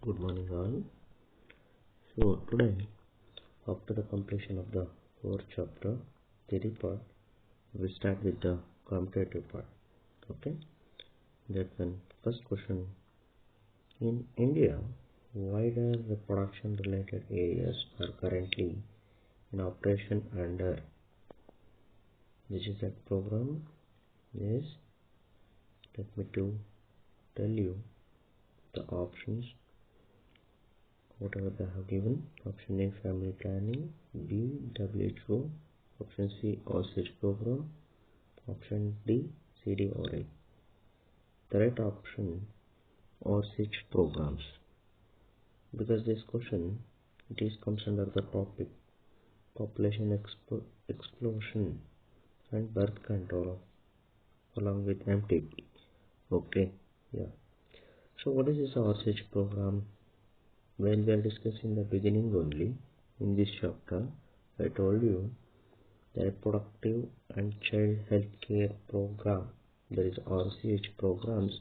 Good morning all. So today, after the completion of the fourth chapter, theory part, we start with the comparative part. Okay. That's one. First question. In India, wider reproduction related areas are currently in operation under which is that program? Yes. Let me tell you the options. Whatever they have given. Option A, family planning. B, WHO. Option C, OSH program. Option D, CDRA. The right option, OSH programs. Because this question, comes under the topic population explosion and birth control along with MTP. Okay, yeah. So what is this OSH program? When we are discussing the beginning only in this chapter, I told you the Reproductive and Child Health Care Program, that is RCH programs,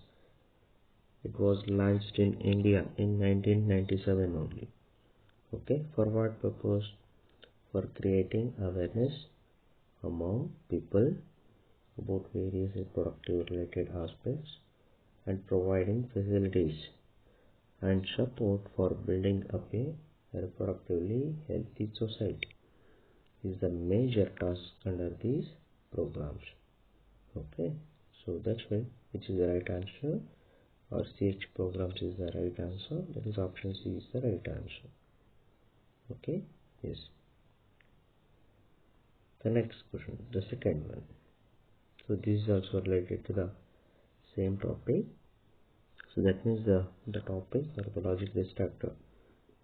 it was launched in India in 1997 only. Okay, for what purpose? For creating awareness among people about various reproductive related aspects and providing facilities and support for building up a reproductively healthy society is the major task under these programs. Okay, so that's why which is the right answer. RCH programs is the right answer. That is option C is the right answer. Okay, yes. The next question, the second one. So this is also related to the same topic. So that means the topic or the logic they start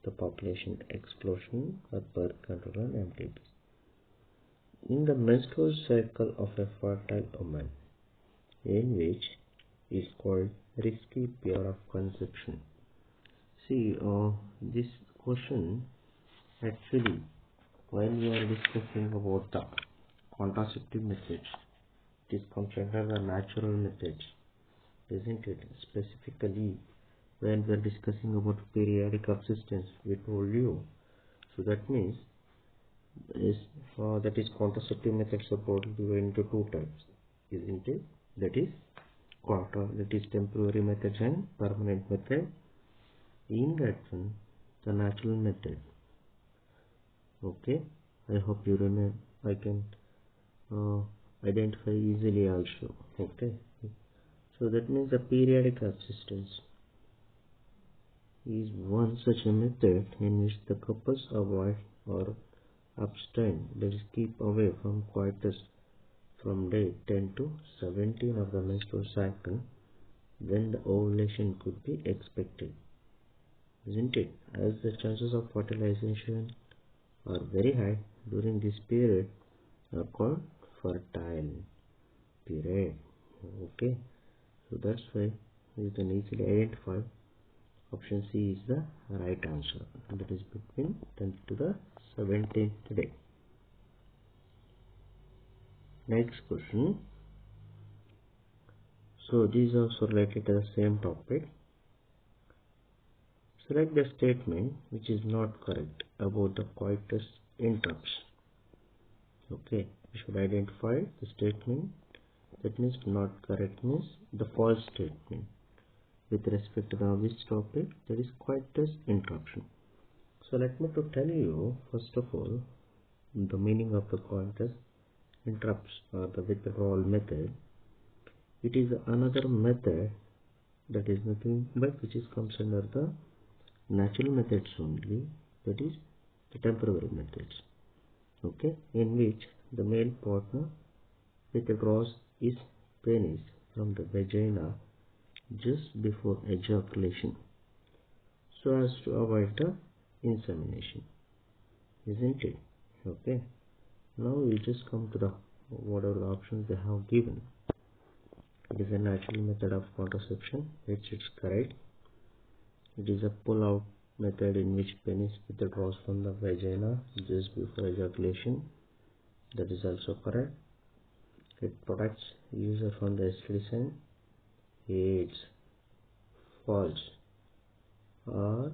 the population explosion or birth control and MTP. In the menstrual cycle of a fertile woman, in which is called risky period of conception. See, this question actually, while we are discussing about the contraceptive methods, it comes under the natural methods, isn't it? Specifically, when we are discussing about periodic subsistence, we told you. So that means that is contraceptive methods are broadly divided into two types, isn't it? That is temporary methods and permanent method. In that one, the natural method. Okay, I hope you remember. I can identify easily also. Okay, so that means the periodic subsistence is one such a method in which the couples avoid or abstain, that is keep away from coitus from day 10 to 17 of the menstrual cycle when the ovulation could be expected, isn't it? As the chances of fertilization are very high during this period are called fertile period. Okay, so that's why you can easily identify option C is the right answer. That is between 10th to the 17th day. Next question. So these are also related to the same topic. Select the statement which is not correct about the coitus interrupts. Okay, we should identify the statement that means not correct means the false statement with respect to the which topic, that is coitus interruption. So let me to tell you first of all the meaning of the coitus interrupts or the withdrawal method. It is another method that is nothing but which is comes under the natural methods only, that is the temporary methods. Okay, in which the male partner withdraws his penis from the vagina just before ejaculation so as to avoid the insemination, isn't it? Okay, now we just come to the whatever the options they have given. It is a natural method of contraception, which is correct. It is a pull-out method in which penis withdraws from the vagina just before ejaculation. That is also correct. It protects user from the STDs and AIDS. False. or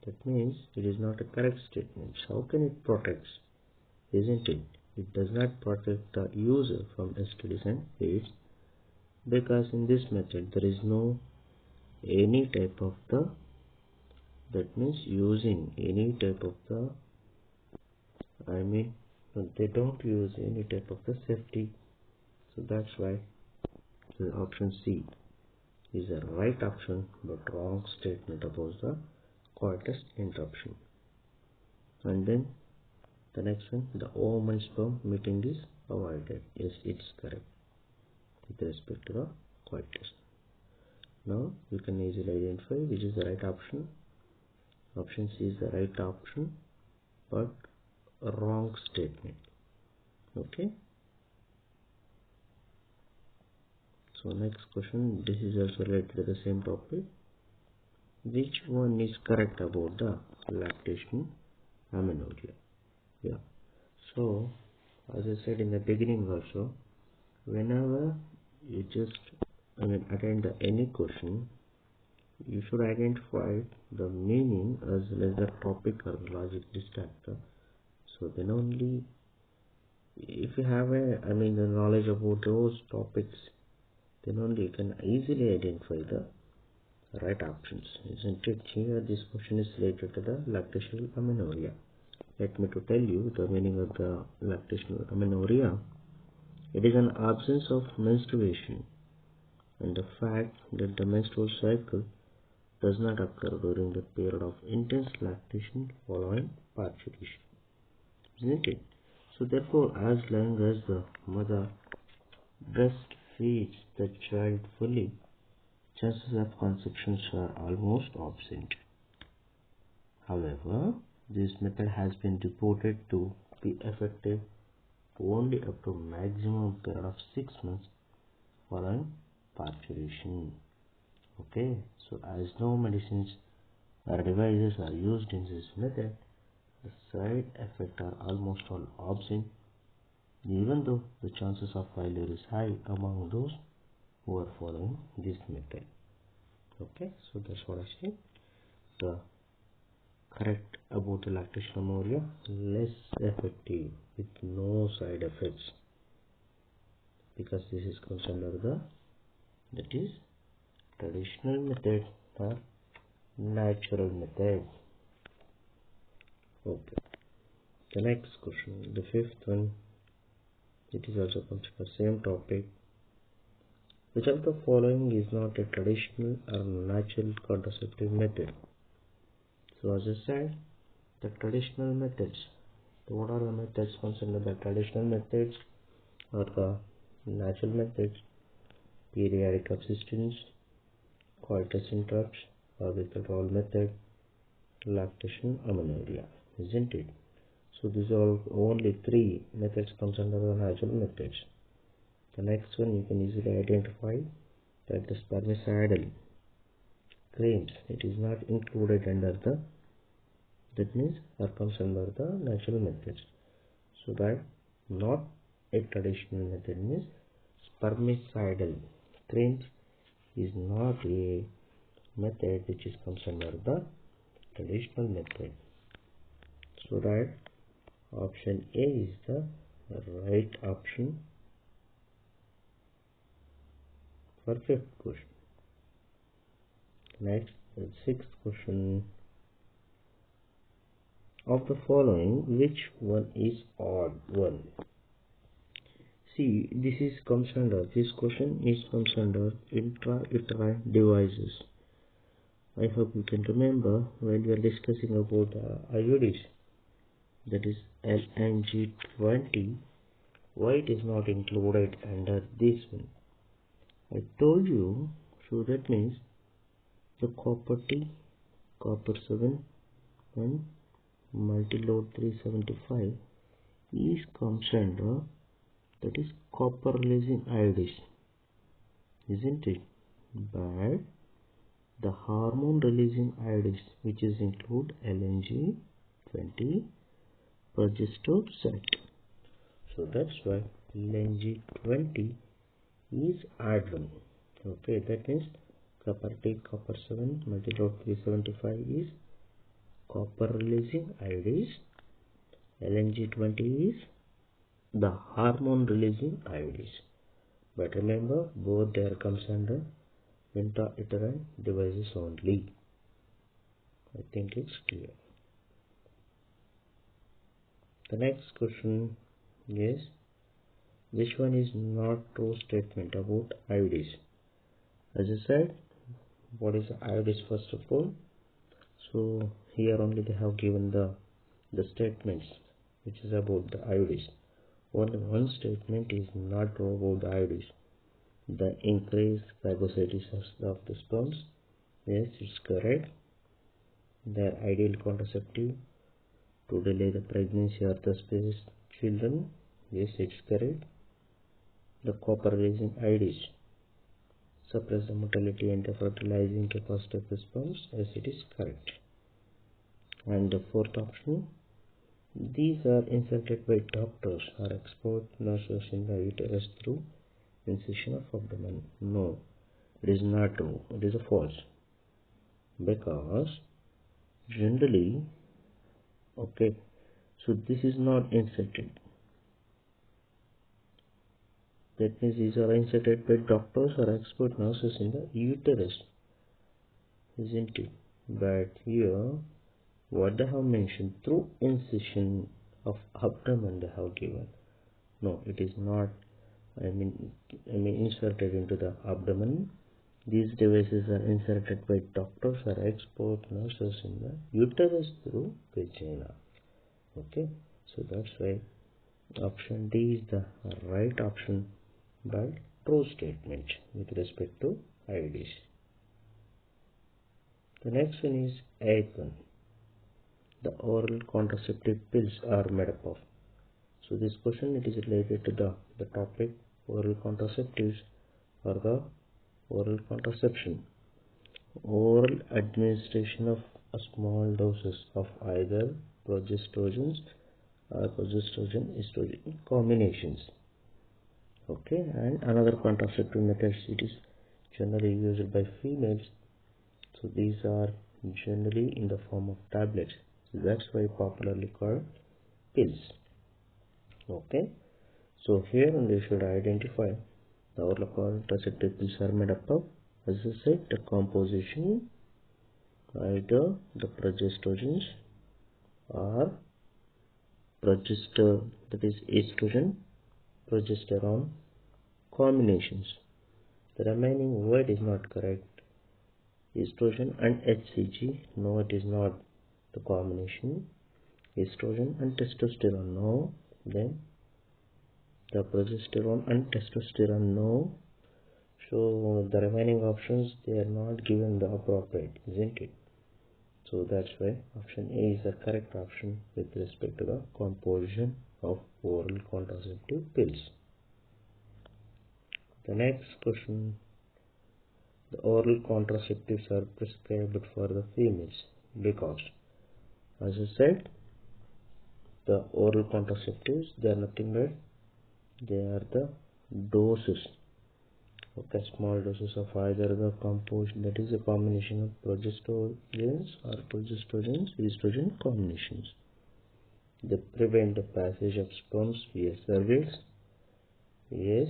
that means it is not a correct statement. How can it protect? Isn't it? It does not protect the user from STDs and AIDS because in this method there is no any type of the, that means using any type of the, they don't use any type of the safety. So that's why the option C is the right option but wrong statement about the coitus interruption. And then the next one, the ovum and sperm meeting is avoided. Yes, it's correct with respect to the coitus. Now you can easily identify which is the right option. Option C is the right option but a wrong statement. Okay. So next question, this is also related to the same topic. Which one is correct about the lactation amenorrhea? Yeah. So as I said in the beginning also, whenever you just attend any question, you should identify the meaning as well as the topic or logic distractor. So then only, if you have the knowledge about those topics, then only you can easily identify the right options, isn't it? Here this question is related to the lactational amenorrhea. Let me to tell you the meaning of the lactational amenorrhea. It is an absence of menstruation and the fact that the menstrual cycle does not occur during the period of intense lactation following parturition, isn't it? So therefore, as long as the mother breastfeeds the child fully, chances of conception are almost absent. However, this method has been reported to be effective only up to maximum period of 6 months following parturition. Okay, so as no medicines or devices are used in this method, the side effects are almost all absent, even though the chances of failure is high among those who are following this method. Okay, so that's what I said. The correct about the lactation amenorrhea, less effective with no side effects, because this is concerned under the, that is traditional method or natural method. Okay, the next question, the fifth one, it is also considered the same topic. Which of the following is not a traditional or natural contraceptive method? So as I said, the traditional methods. So what are the methods considered the traditional methods or the natural methods? Periodic abstinence, coitus interrupts, or withdrawal method, lactation amenorrhea, isn't it? So these are only 3 methods considered the natural methods. The next one you can easily identify that the spermicidal creams, it is not included under the, that means are concerned under the natural methods. So that not a traditional method means spermicidal creams is not a method which is concerned under the traditional method. So that option A is the right option for 5th question. Next, the 6th question. Of the following, which one is odd one? See, this question is concerned with intrauterine devices. I hope you can remember when we are discussing about IUDs, that is LNG20, why it is not included under this one. I told you, so that means the copper T, copper 7 and multi-load 375 is concerned, that is copper releasing iodines, isn't it? But the hormone releasing iodines, which is include LNG20, progesterone. So that's why LNG20 is odd one. Okay, that means Copper 8, copper 7, multiplied 375 is copper releasing iodines. LNG20 is the hormone releasing iodines. But remember, both there comes under intrauterine devices only. I think it's clear. The next question is, which one is not true statement about iodines? As I said, what is iodines first of all? So here only they have given the statements which is about the iodines. Only one statement is not true about the iodines. The increased phagocytosis of the sperms. Yes, it's correct. Their ideal contraceptive to delay the pregnancy or the space children. Yes, it's correct. The copper releasing iodines suppress the motility and the fertilizing capacity of the sperms. Yes, it is correct. And the fourth option, these are inserted by doctors or expert nurses in the uterus through incision of abdomen. No, it is not true. It is a false. Because generally, okay, so this is not inserted. That means these are inserted by doctors or expert nurses in the uterus, isn't it? But here, what they have mentioned, through incision of abdomen they have given. No, it is not. I mean inserted into the abdomen. These devices are inserted by doctors or expert nurses in the uterus through vagina. Okay, so that's why option D is the right option by true statement with respect to iodines. The next one is 8th one. The oral contraceptive pills are made up of. So this question, it is related to the topic oral contraceptives or the oral contraception. Oral administration of a small doses of either progestogens or progestogen-estrogen combinations. Okay, and another contraceptive methods, it is generally used by females. So these are generally in the form of tablets. So that's why popularly called pills. Okay, so here only you should identify the oral contraceptive pills are made up of, as I said, the composition either the progestogens or that is estrogen progesterone combinations. The remaining word is not correct. Estrogen and HCG, no, it is not the combination. Estrogen and testosterone, no. Then the progesterone and testosterone, no. So the remaining options, they are not given the appropriate, isn't it? So that's why option A is the correct option with respect to the composition of oral contraceptive pills. The next question, the oral contraceptives are prescribed for the females because, as I said, the oral contraceptives, they are nothing but they are the doses. Okay, small doses of either the composition, that is a combination of progestogens or estrogen combinations. They prevent the passage of sperms via cervix. Yes.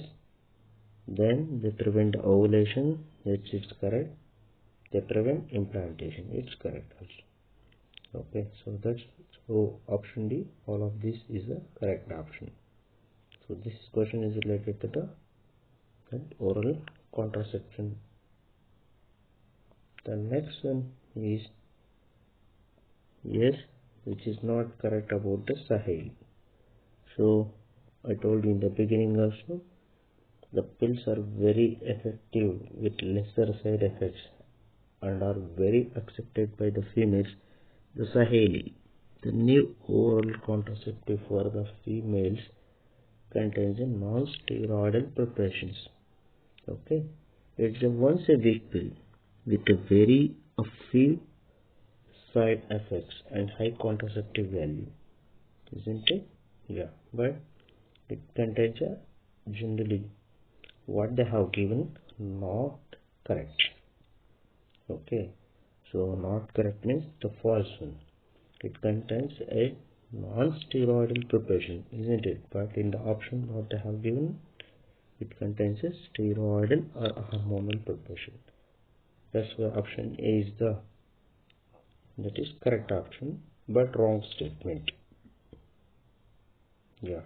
Then they prevent ovulation. Yes, it's correct. They prevent implantation. It's correct also. Okay, so option D, all of this is the correct option. So this question is related to the oral contraception. The next one is yes, which is not correct about the Sahel. So I told you in the beginning also, the pills are very effective with lesser side effects and are very accepted by the females. The Saheli, the new oral contraceptive for the females, contains a non-steroidal preparations. Okay, it's a once a week pill with a few side effects and high contraceptive value, isn't it? Yeah, but it contains generally what they have given not correct. Okay, so not correct means the false one. It contains a non-steroidal preparation, isn't it? But in the option what they have given, it contains a steroidal or hormonal preparation. That's why option A is that is correct option, but wrong statement. Yeah.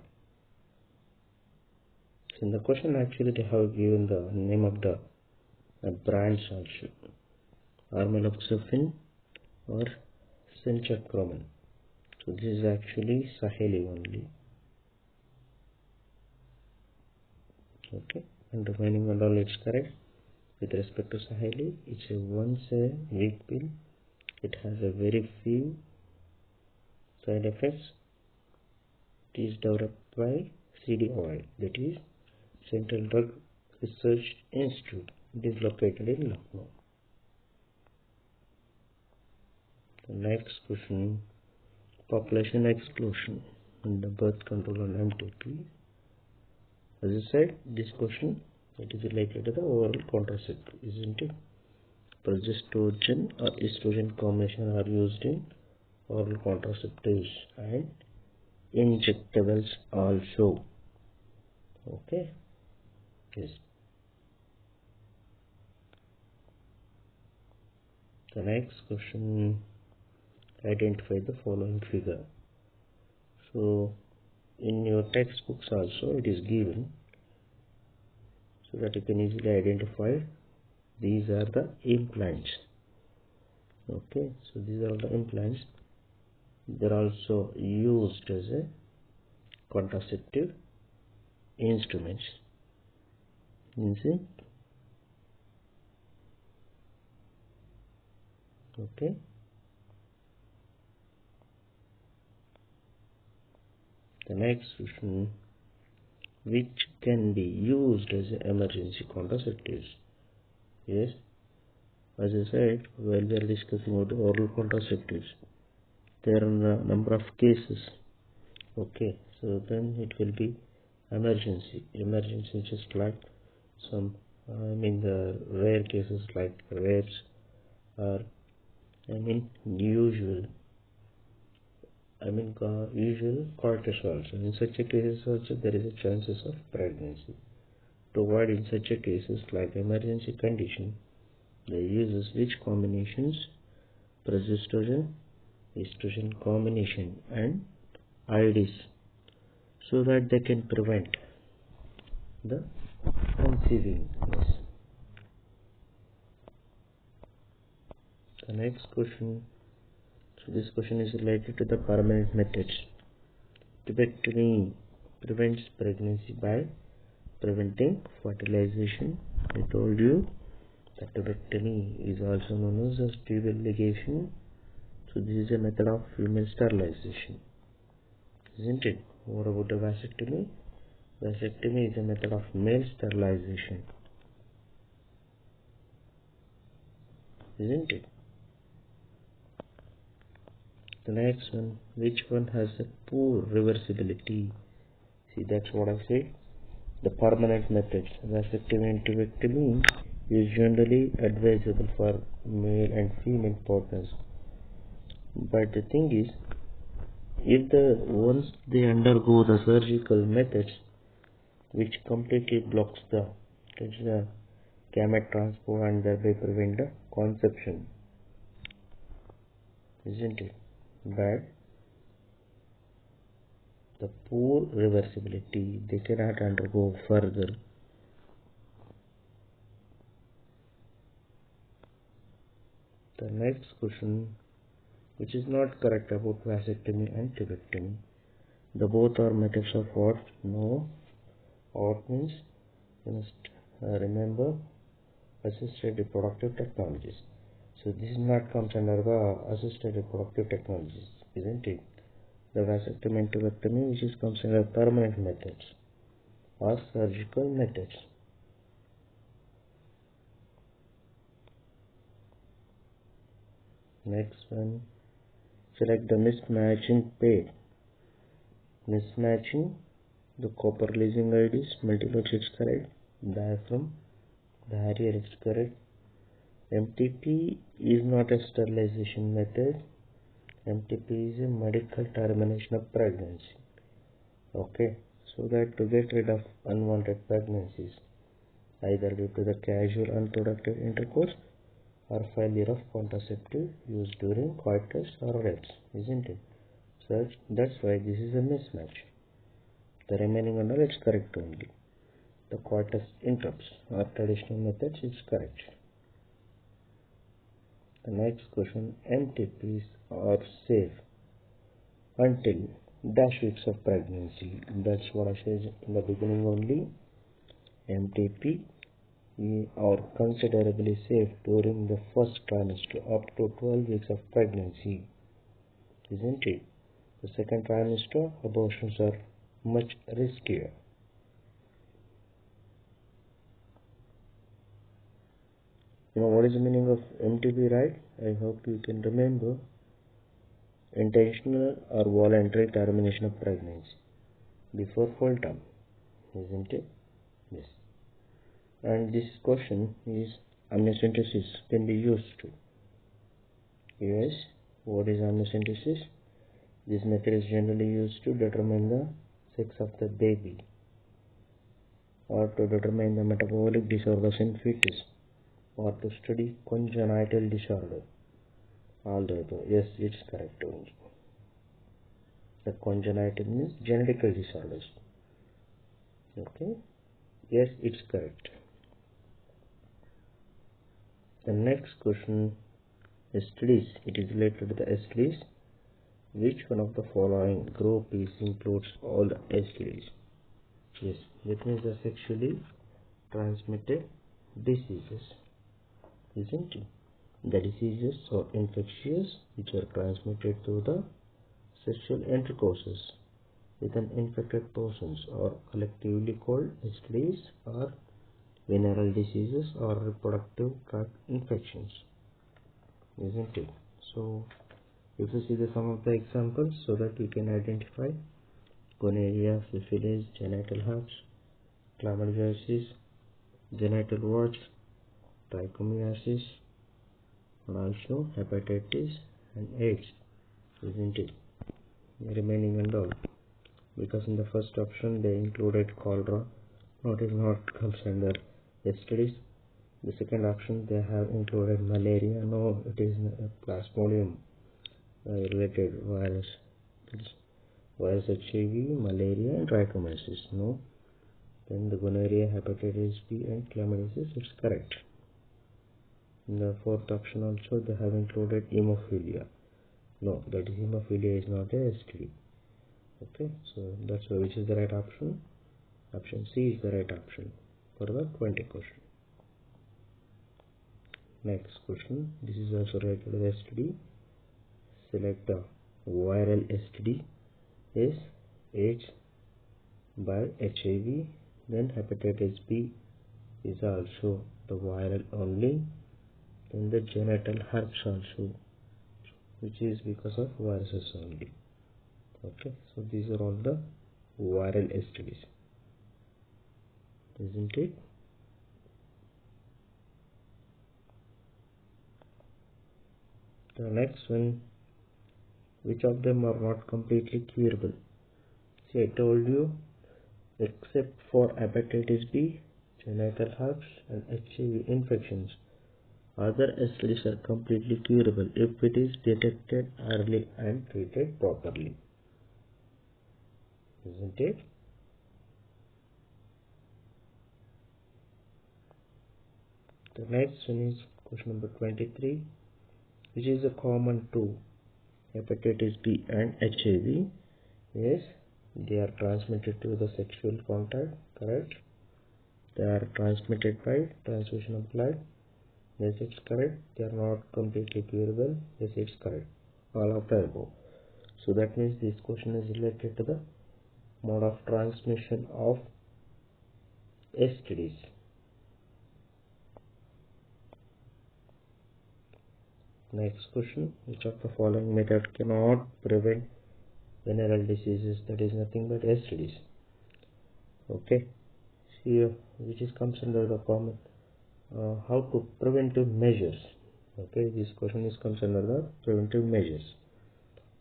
So in the question actually they have given the name of the brands also. Armeloxifene or Sinchacromin. So this is actually Saheli only. Okay, and the remaining and all it's correct. With respect to Saheli, it's a once a week pill. It has a very few side effects. It is developed by CDOI, that is Central Drug Research Institute. It is located in Lucknow. The next question, population exclusion and the birth control on MTP. As I said, this question it is related to the oral contraceptive, isn't it? Progestogen or estrogen combination are used in oral contraceptives and injectables also. Okay. Yes. The next question, identify the following figure. So in your textbooks also it is given so that you can easily identify these are the implants. Okay, so these are the implants. They're also used as a contraceptive instruments. You see? Okay. The next question, which can be used as emergency contraceptives? Yes, as I said, while we are discussing about oral contraceptives, there are a number of cases. Okay, so then it will be emergency just like some the rare cases like rapes or usual usual cortisol. So in such a cases also there is a chances of pregnancy. To avoid in such a cases like emergency condition, they uses which combinations? Progestogen, estrogen combination and IDs, so that they can prevent the conceiving. Yes. The next question, so this question is related to the permanent methods. Tubectomy prevents pregnancy by preventing fertilization. I told you that tubectomy is also known as tubal ligation. So this is a method of female sterilization, isn't it? What about the vasectomy? Vasectomy is a method of male sterilization, isn't it? The next one, which one has a poor reversibility? See, that's what I said. The permanent methods, vasectomy and tubectomy, is generally advisable for male and female partners. But the thing is, if once they undergo the surgical methods, which completely blocks the gamete transport and thereby prevent the conception, isn't it? But the poor reversibility, they cannot undergo further. The next question, which is not correct about vasectomy and tubectomy. The both are methods of what? No. What means? You must remember assisted reproductive technologies. So this is not comes under the assisted reproductive technologies, isn't it? The vasectomy and tubectomy, which is comes under permanent methods or surgical methods. Next one, select the mismatching pair. Mismatching, the copper releasing IDs, multiple is correct, diaphragm, barrier is correct, MTP is not a sterilization method. MTP is a medical termination of pregnancy. Okay, so that to get rid of unwanted pregnancies, either due to the casual unproductive intercourse or failure of contraceptive use during coitus or rapes, isn't it? So that's why this is a mismatch. The remaining under is correct only. The coitus interrupts or traditional methods is correct. The next question, MTPs are safe until dash weeks of pregnancy. That's what I said in the beginning only. MTP are considerably safe during the first trimester up to 12 weeks of pregnancy, isn't it? The second trimester, abortions are much riskier. You know what is the meaning of MTP, right? I hope you can remember. Intentional or voluntary termination of pregnancy before full term, isn't it? Yes. And this question is amniocentesis can be used to. Yes. What is amniocentesis? This method is generally used to determine the sex of the baby or to determine the metabolic disorders in fetus or to study congenital disorder. All the above. Yes, it's correct only. The congenital means genetical disorders. Okay. Yes, it's correct. The next question, STDs. It is related to the STDs. Which one of the following group includes all the STDs? Yes, that means the sexually transmitted diseases, isn't it? The diseases are infectious which are transmitted through the sexual intercourses with an infected persons are collectively called STDs or venereal diseases or reproductive tract infections, isn't it? So if you see some of the examples so that you can identify gonorrhea, syphilis, genital herpes, chlamydiasis, genital warts, trichomoniasis, and also hepatitis and AIDS, isn't it? Remaining and all, because in the first option they included cholera, it is not comes under STDs. The second option they have included malaria, no, it is a plasmodium related virus. It's virus HIV, malaria and trichomoniasis, no. Then the gonorrhea, hepatitis B and chlamydiasis, it's correct. In the fourth option also they have included hemophilia. No, that hemophilia is not a STD. Okay, so that's why which is the right option? Option C is the right option for the 20 question. Next question, this is also related to the STD. Select the viral STD is AIDS by HIV, then hepatitis B is also the viral only, then the genital herpes also, which is because of viruses only. Okay, so these are all the viral STDs, isn't it? The next one, which of them are not completely curable? See, I told you, except for hepatitis B, genital herpes and HIV infections, other STDs are completely curable if it is detected early and treated properly, isn't it? The next one is question number 23, which is a common to hepatitis B and HIV. Yes, they are transmitted through the sexual contact, correct? They are transmitted by transmission of blood. Yes, it's correct. They are not completely curable. Yes, it's correct. All of the above. So that means this question is related to the mode of transmission of STDs. Next question, which of the following method cannot prevent venereal diseases? That is nothing but STDs. Okay, here which is comes under the common how to preventive measures. Okay, this question is comes under the preventive measures.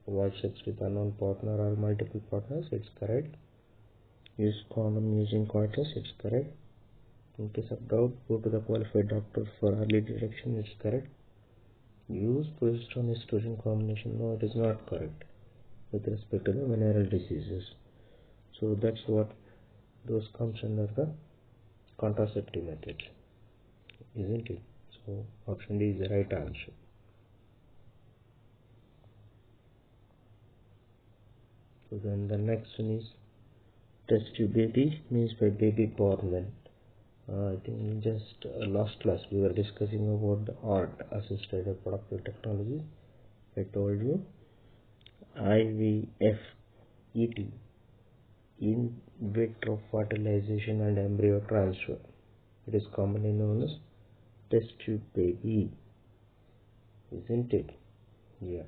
Avoid sex with unknown partner or multiple partners, it's correct. Use condom using coitus, it's correct. In case of doubt, go to the qualified doctor for early detection, it's correct. Use progesterone estrogen combination, no, it is not correct with respect to the venereal diseases. So that's what those comes under the contraceptive methods, isn't it? So option D is the right answer. So then the next one is test tube baby means by baby born when. I think just last class we were discussing about the ART, assisted reproductive technology. I told you IVF, ET, in vitro fertilization and embryo transfer. It is commonly known as test tube baby, isn't it? Yeah.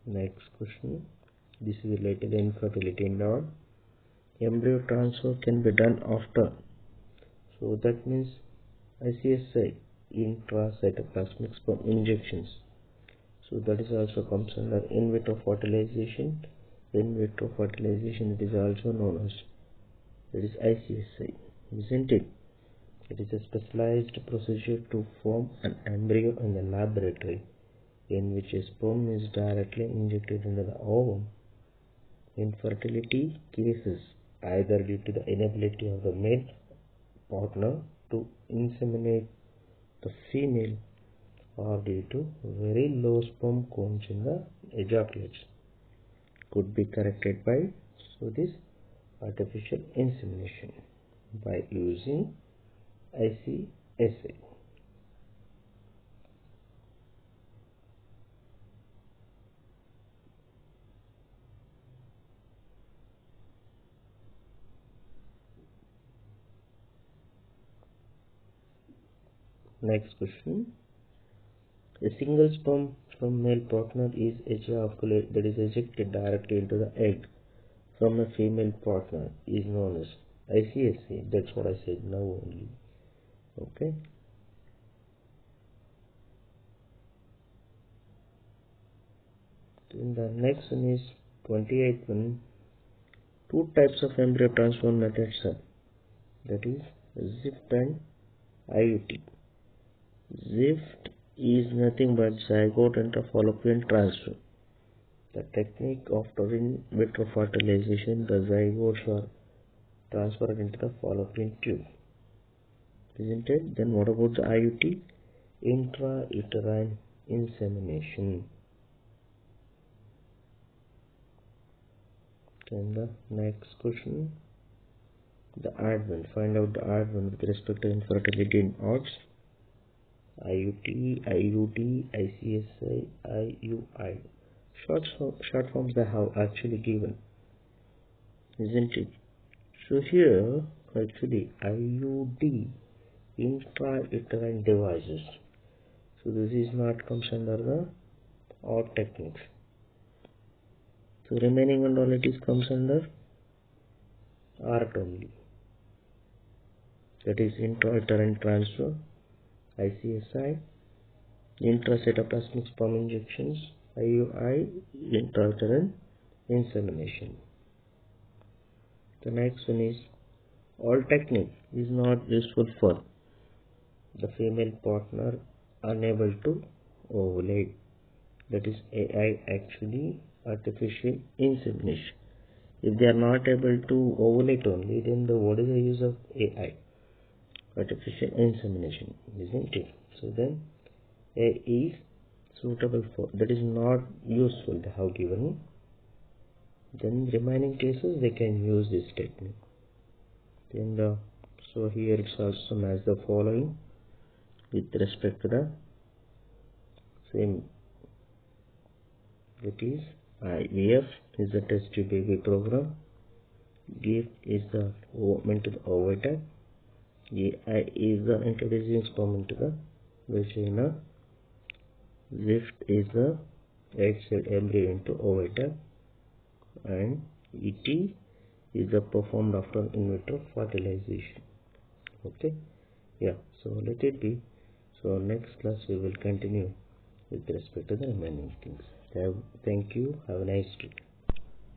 Next question. This is related to infertility and all. Embryo transfer can be done after. So that means ICSI, intracytoplasmic sperm injections. So that is also comes under in vitro fertilization. In vitro fertilization, it is also known as, it is ICSI, isn't it? It is a specialized procedure to form an embryo in the laboratory in which a sperm is directly injected into the ovum. In fertility cases, either due to the inability of the male partner to inseminate the female or due to very low sperm counts in the ejaculates, could be corrected by this artificial insemination by using ICSI. Next question. A single sperm from male partner is ejaculated, that is ejected directly into the egg from a female partner, is known as ICSI. That's what I said now only. Okay. Then the next one is 28th one. Two types of embryo transfer methods are, that is ZIFT and IUT. ZIFT is nothing but zygote intrafallopian transfer. The technique after in vitro fertilization, the zygotes are transferred into the fallopian tube, isn't it? Then what about the IUT? Intrauterine insemination. Then the next question, the advent. Find out the advent with respect to infertility in odds. IUT, IUD, ICSI, IUI. Short forms they have actually given, isn't it? So here actually IUD, intrauterine devices. So this is not comes under the OR techniques. So remaining and all it is comes under ART only. That is intrauterine transfer, ICSI, intracytoplasmic sperm injections, IUI, intrauterine insemination. The next one is all technique is not useful for the female partner unable to ovulate. That is AI, actually artificial insemination. If they are not able to ovulate only, then what is the use of AI? Artificial insemination, isn't it? So then A is suitable for, that is not useful, they have given. Then remaining cases they can use this technique. Then so here it's also as the following with respect to the same. That is IVF is the test tube baby program. GIFT is the movement to the oviduct. AI is the introducing sperm into the vagina. Lift is the egg cell embryo into oviduct, and ET is the performed after in vitro fertilization. Okay, yeah, so let it be. So next class we will continue with respect to the remaining things. Thank you. Have a nice day.